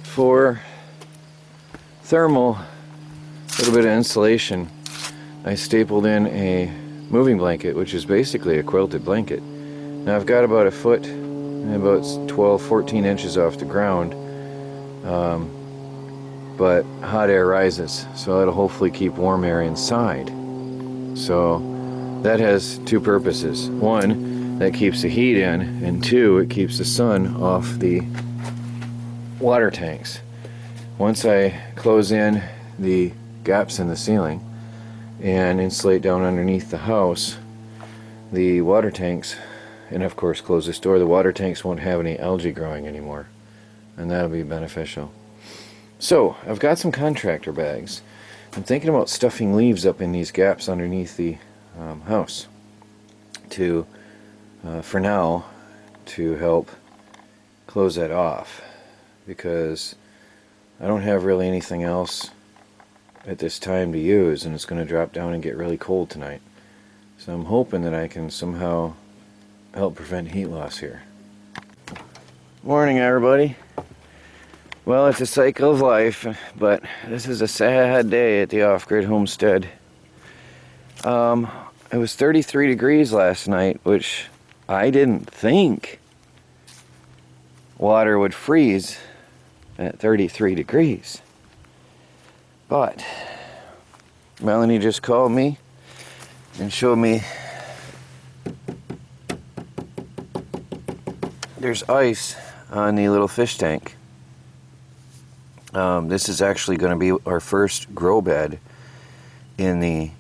for thermal, a little bit of insulation, I stapled in a moving blanket, which is basically a quilted blanket. Now I've got about a foot and about 12-14 inches off the ground, but hot air rises, so that'll hopefully keep warm air inside. So that has two purposes. One, that keeps the heat in, and two, it keeps the sun off the water tanks. Once I close in the gaps in the ceiling and insulate down underneath the house, the water tanks, and of course close this door, the water tanks won't have any algae growing anymore, and that'll be beneficial. So I've got some contractor bags. I'm thinking about stuffing leaves up in these gaps underneath the house to, for now, to help close that off, because I don't have really anything else at this time to use, and it's going to drop down and get really cold tonight. So I'm hoping that I can somehow help prevent heat loss here. Morning, everybody. Well, it's a cycle of life, but this is a sad day at the off-grid homestead. It was 33 degrees last night, which I didn't think water would freeze at 33 degrees. But Melanie just called me and showed me there's ice on the little fish tank. This is actually going to be our first grow bed in the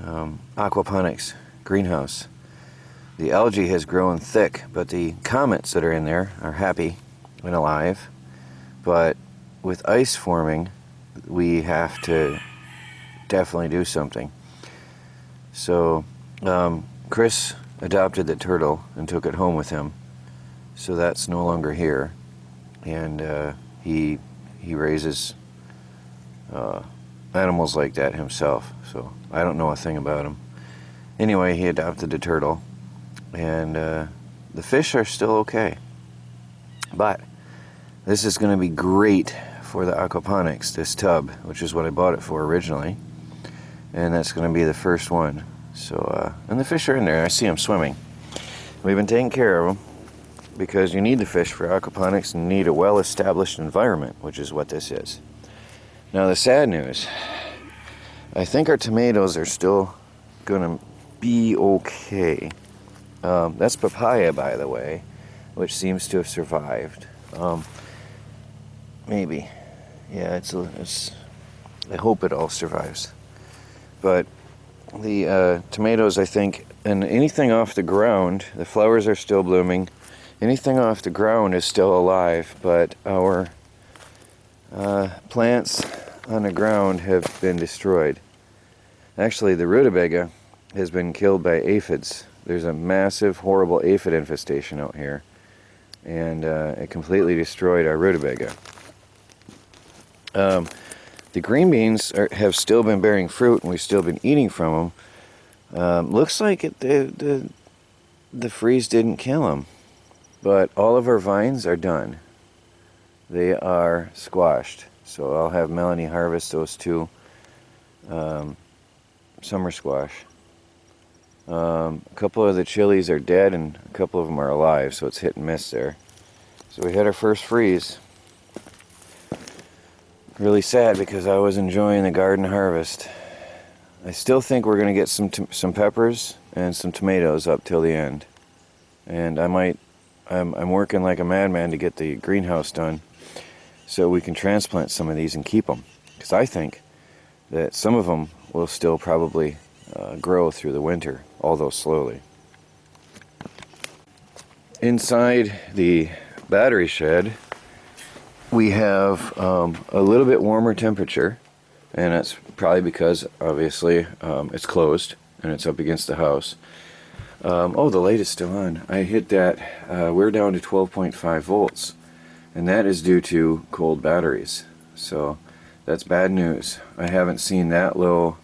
aquaponics greenhouse. The algae has grown thick, but the comets that are in there are happy and alive. But with ice forming, we have to definitely do something. So Chris adopted the turtle and took it home with him, so that's no longer here, and he raises animals like that himself, so I don't know a thing about him. Anyway, he adopted the turtle, and the fish are still okay, but this is going to be great for the aquaponics, this tub, which is what I bought it for originally, and that's going to be the first one. So and the fish are in there. I see them swimming. We've been taking care of them, because you need the fish for aquaponics and need a well-established environment, which is what this is. Now the sad news, I think our tomatoes are still gonna be okay. That's papaya, by the way, which seems to have survived. Maybe, yeah, it's I hope it all survives. But the tomatoes, I think, and anything off the ground, the flowers are still blooming. Anything off the ground is still alive, but our plants on the ground have been destroyed. Actually, the rutabaga has been killed by aphids. There's a massive, horrible aphid infestation out here, and it completely destroyed our rutabaga. The green beans have still been bearing fruit, and we've still been eating from them. Looks like the freeze didn't kill them. But all of our vines are done. They are squashed. So I'll have Melanie harvest those two summer squash. A couple of the chilies are dead and a couple of them are alive, so it's hit and miss there. So we had our first freeze. Really sad, because I was enjoying the garden harvest. I still think we're going to get some peppers and some tomatoes up till the end. And I'm working like a madman to get the greenhouse done so we can transplant some of these and keep them, because I think that some of them will still probably grow through the winter, although slowly. Inside the battery shed, we have a little bit warmer temperature, and that's probably because obviously it's closed and it's up against the house. Oh, the light is still on. I hit that. We're down to 12.5 volts, and that is due to cold batteries. So that's bad news. I haven't seen that low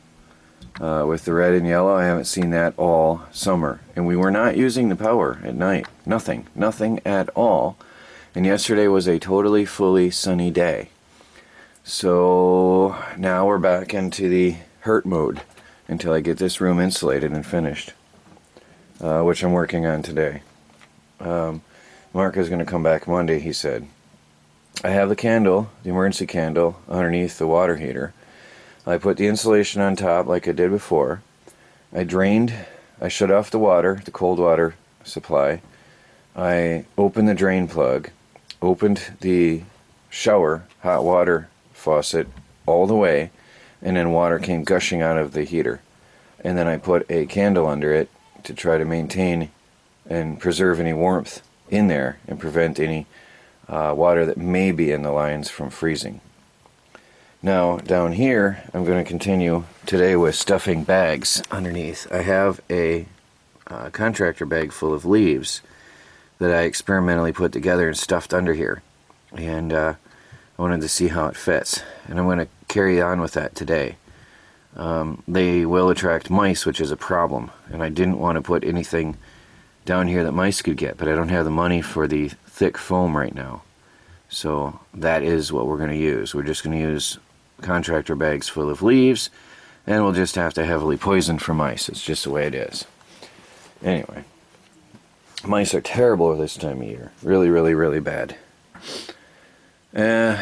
with the red and yellow. I haven't seen that all summer, and we were not using the power at night. Nothing at all. And yesterday was a totally fully sunny day. So now we're back into the hurt mode until I get this room insulated and finished, which I'm working on today. Mark is going to come back Monday, he said. I have the candle, the emergency candle, underneath the water heater. I put the insulation on top like I did before. I shut off the water, the cold water supply. I opened the drain plug, opened the shower hot water faucet all the way, and then water came gushing out of the heater. And then I put a candle under it to try to maintain and preserve any warmth in there and prevent any water that may be in the lines from freezing. Now down here I'm going to continue today with stuffing bags underneath. I have a contractor bag full of leaves that I experimentally put together and stuffed under here, and I wanted to see how it fits, and I'm going to carry on with that today. They will attract mice, which is a problem, and I didn't want to put anything down here that mice could get, but I don't have the money for the thick foam right now. So that is what we're going to use. We're just going to use contractor bags full of leaves, and we'll just have to heavily poison for mice. It's just the way it is. Anyway, mice are terrible this time of year. Really, really, really bad. And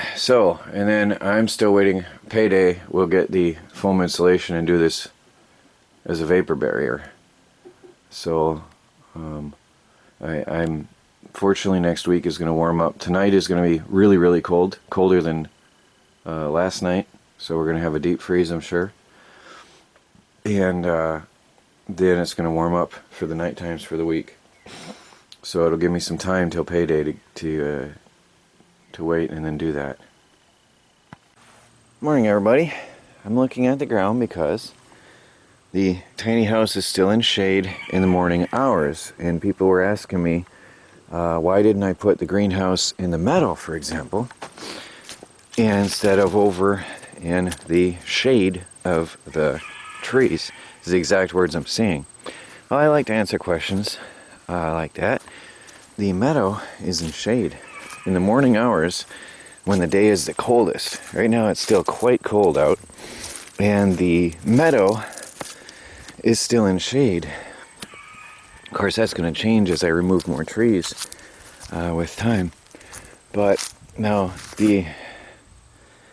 then I'm still waiting. Payday, we'll get the foam insulation and do this as a vapor barrier. So I'm fortunately next week is going to warm up. Tonight is going to be really, really cold, colder than last night. So we're going to have a deep freeze, I'm sure. And then it's going to warm up for the night times for the week. So it'll give me some time till payday to wait and then do that. Morning, everybody. I'm looking at the ground because the tiny house is still in shade in the morning hours, and people were asking me why didn't I put the greenhouse in the meadow, for example, instead of over in the shade of the trees. These are the exact words I'm seeing. Well, I like to answer questions like that. The meadow is in shade in the morning hours when the day is the coldest. Right now it's still quite cold out, and the meadow is still in shade. Of course, that's going to change as I remove more trees with time. But now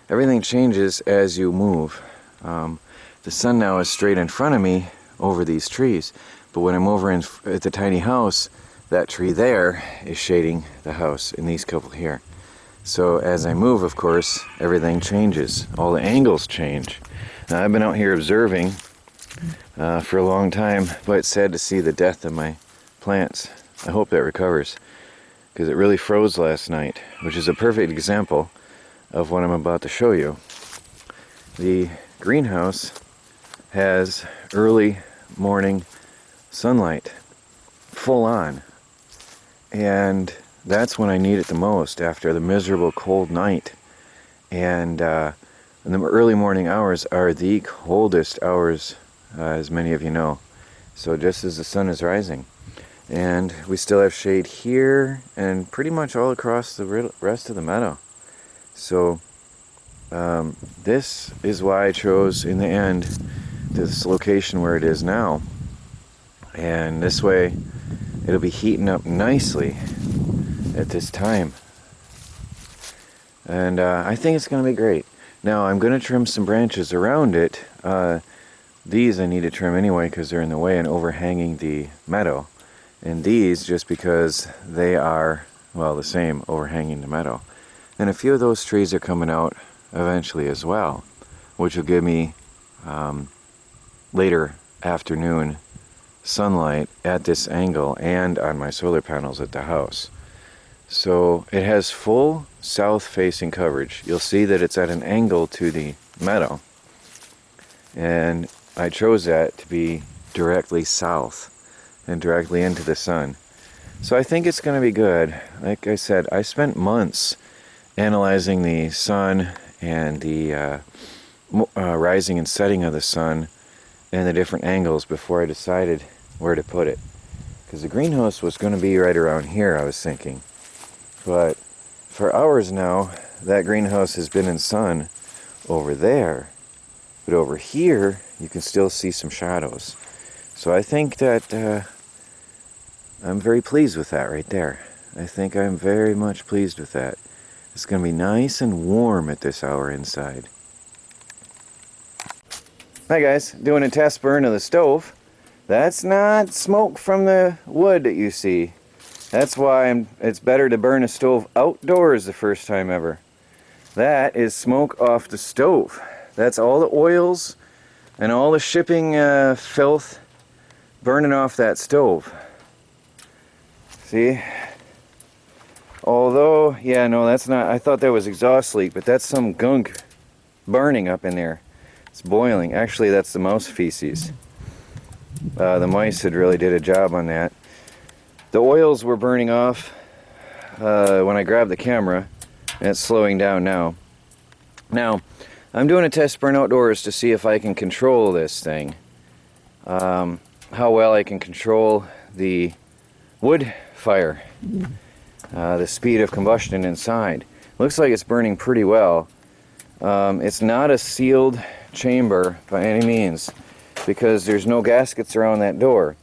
everything changes as you move. The sun now is straight in front of me over these trees, but when I'm over at the tiny house, that tree there is shading the house, and these couple here. So as I move, of course, everything changes. All the angles change. Now, I've been out here observing for a long time, but it's sad to see the death of my plants. I hope that recovers, because it really froze last night, which is a perfect example of what I'm about to show you. The greenhouse has early morning sunlight, full on, and that's when I need it the most, after the miserable cold night. And the early morning hours are the coldest hours, as many of you know. So just as the sun is rising. And we still have shade here and pretty much all across the rest of the meadow. So this is why I chose in the end this location where it is now. And this way it'll be heating up nicely at this time. And I think it's going to be great. Now I'm going to trim some branches around it. These I need to trim anyway because they're in the way and overhanging the meadow. And these just because they are, well, the same, overhanging the meadow. And a few of those trees are coming out eventually as well, which will give me later afternoon sunlight at this angle and on my solar panels at the house. So it has full south facing coverage. You'll see that it's at an angle to the meadow, and I chose that to be directly south and directly into the sun. So I think it's going to be good. Like I said, I spent months analyzing the sun and the rising and setting of the sun and the different angles before I decided where to put it. Because the greenhouse was going to be right around here, I was thinking. But for hours now, that greenhouse has been in sun over there. But over here, you can still see some shadows. So I think that I'm very pleased with that right there. I think I'm very much pleased with that. It's going to be nice and warm at this hour inside. Hi guys, doing a test burn of the stove. That's not smoke from the wood that you see. That's why it's better to burn a stove outdoors the first time ever. That is smoke off the stove. That's all the oils and all the shipping filth burning off that stove. See? Although, yeah, no, that's not, I thought that was exhaust leak, but that's some gunk burning up in there. It's boiling. Actually, that's the mouse feces. The mice had really did a job on that. The oils were burning off when I grabbed the camera, and it's slowing down now. Now, I'm doing a test burn outdoors to see if I can control this thing. How well I can control the wood fire, the speed of combustion inside. Looks like it's burning pretty well. It's not a sealed chamber by any means, because there's no gaskets around that door,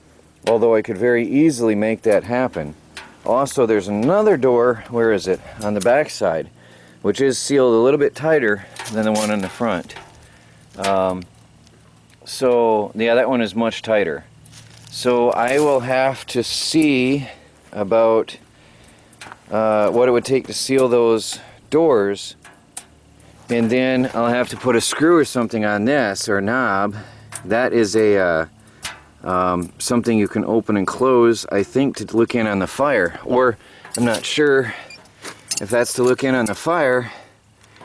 although I could very easily make that happen. Also, there's another door, where is it, on the back side, which is sealed a little bit tighter than the one in the front. So yeah, that one is much tighter. So I will have to see about what it would take to seal those doors, and then I'll have to put a screw or something on this, or a knob. That is a something you can open and close, I think, to look in on the fire. Or I'm not sure if that's to look in on the fire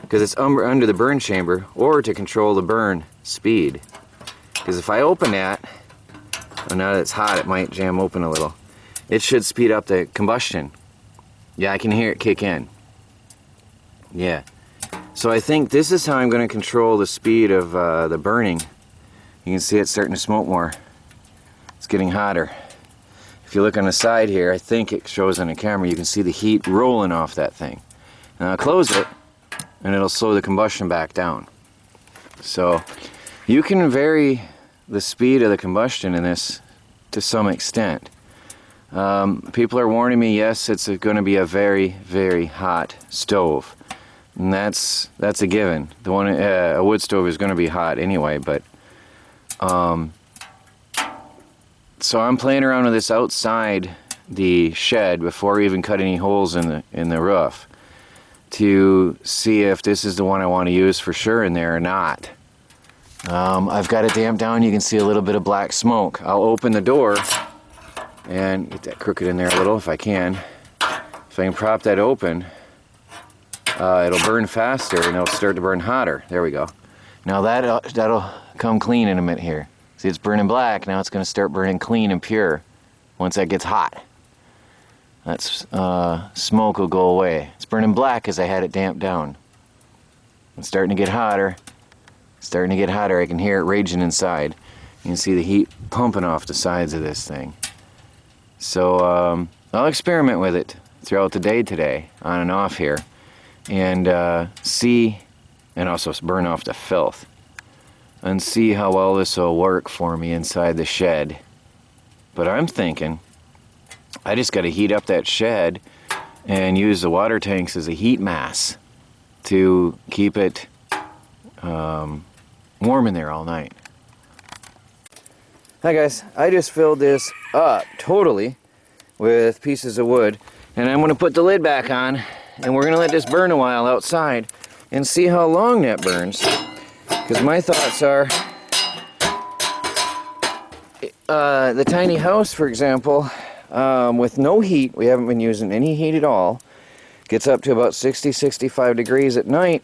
because it's under the burn chamber, or to control the burn speed. Because if I open that, oh, now that it's hot, it might jam open a little. It should speed up the combustion. Yeah, I can hear it kick in. Yeah. So I think this is how I'm going to control the speed of the burning. You can see it's starting to smoke more. It's getting hotter. If you look on the side here, I think it shows on the camera, you can see the heat rolling off that thing. And I'll close it, and it'll slow the combustion back down. So you can vary the speed of the combustion in this to some extent. People are warning me, yes, it's going to be a very, very hot stove. And that's a given. The one, a wood stove is going to be hot anyway, but so I'm playing around with this outside the shed before we even cut any holes in the roof to see if this is the one I want to use for sure in there or not. I've got it damped down. You can see a little bit of black smoke. I'll open the door and get that crooked in there a little if I can. If I can prop that open, it'll burn faster and it'll start to burn hotter. There we go. Now that'll come clean in a minute here. See, it's burning black. Now it's going to start burning clean and pure once that gets hot. That's smoke will go away. It's burning black because I had it damped down. It's starting to get hotter. Starting to get hotter. I can hear it raging inside. You can see the heat pumping off the sides of this thing. So I'll experiment with it throughout the day today, on and off here, and see, and also burn off the filth, and see how well this will work for me inside the shed. But I'm thinking I just got to heat up that shed and use the water tanks as a heat mass to keep it warm in there all night. Hi guys, I just filled this up totally with pieces of wood, and I'm going to put the lid back on, and we're going to let this burn a while outside and see how long that burns. Because my thoughts are, the tiny house, for example, with no heat, we haven't been using any heat at all, gets up to about 60-65 degrees at night,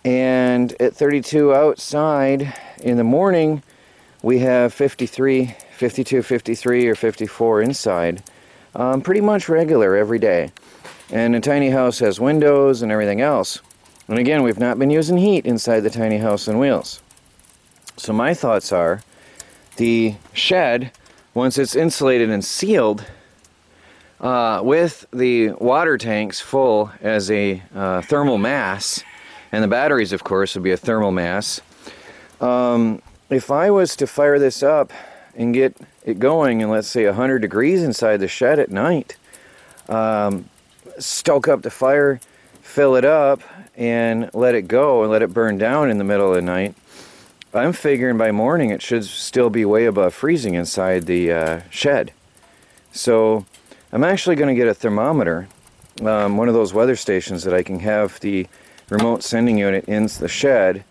and at 32 outside in the morning, we have 52, 53, or 54 inside. Pretty much regular every day. And the tiny house has windows and everything else. And again, we've not been using heat inside the tiny house on wheels. So my thoughts are, the shed, once it's insulated and sealed, With the water tanks full as a thermal mass, and the batteries, of course, would be a thermal mass. If I was to fire this up and get it going in, let's say, 100 degrees inside the shed at night, stoke up the fire, fill it up, and let it go and let it burn down in the middle of the night, I'm figuring by morning it should still be way above freezing inside the shed. So I'm actually going to get a thermometer, one of those weather stations that I can have the remote sending unit in the shed,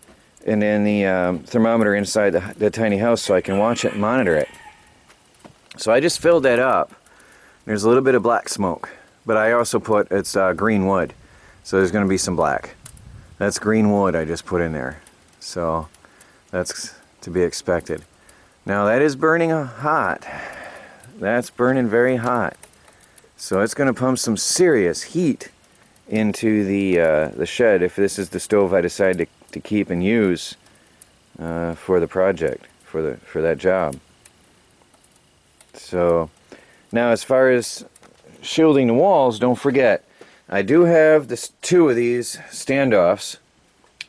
and then the thermometer inside the tiny house, so I can watch it and monitor it. So I just filled that up. There's a little bit of black smoke, but I also put, it's green wood, so there's going to be some black. That's green wood I just put in there, so that's to be expected. Now that is burning hot. That's burning very hot, so it's going to pump some serious heat into the shed if this is the stove I decide to keep and use for the project, for that job. So now, as far as shielding the walls, don't forget, I do have two of these standoffs,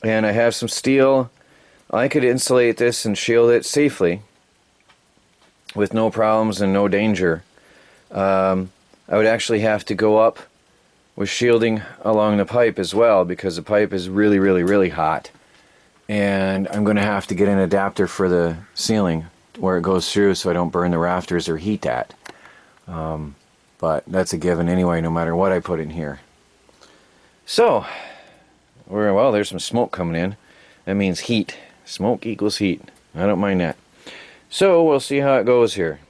and I have some steel. I could insulate this and shield it safely with no problems and no danger. I would actually have to go up with shielding along the pipe as well, because the pipe is really, really, really hot. And I'm going to have to get an adapter for the ceiling where it goes through so I don't burn the rafters or heat that. But that's a given anyway, no matter what I put in here. So, well, there's some smoke coming in. That means heat. Smoke equals heat. I don't mind that. So we'll see how it goes here.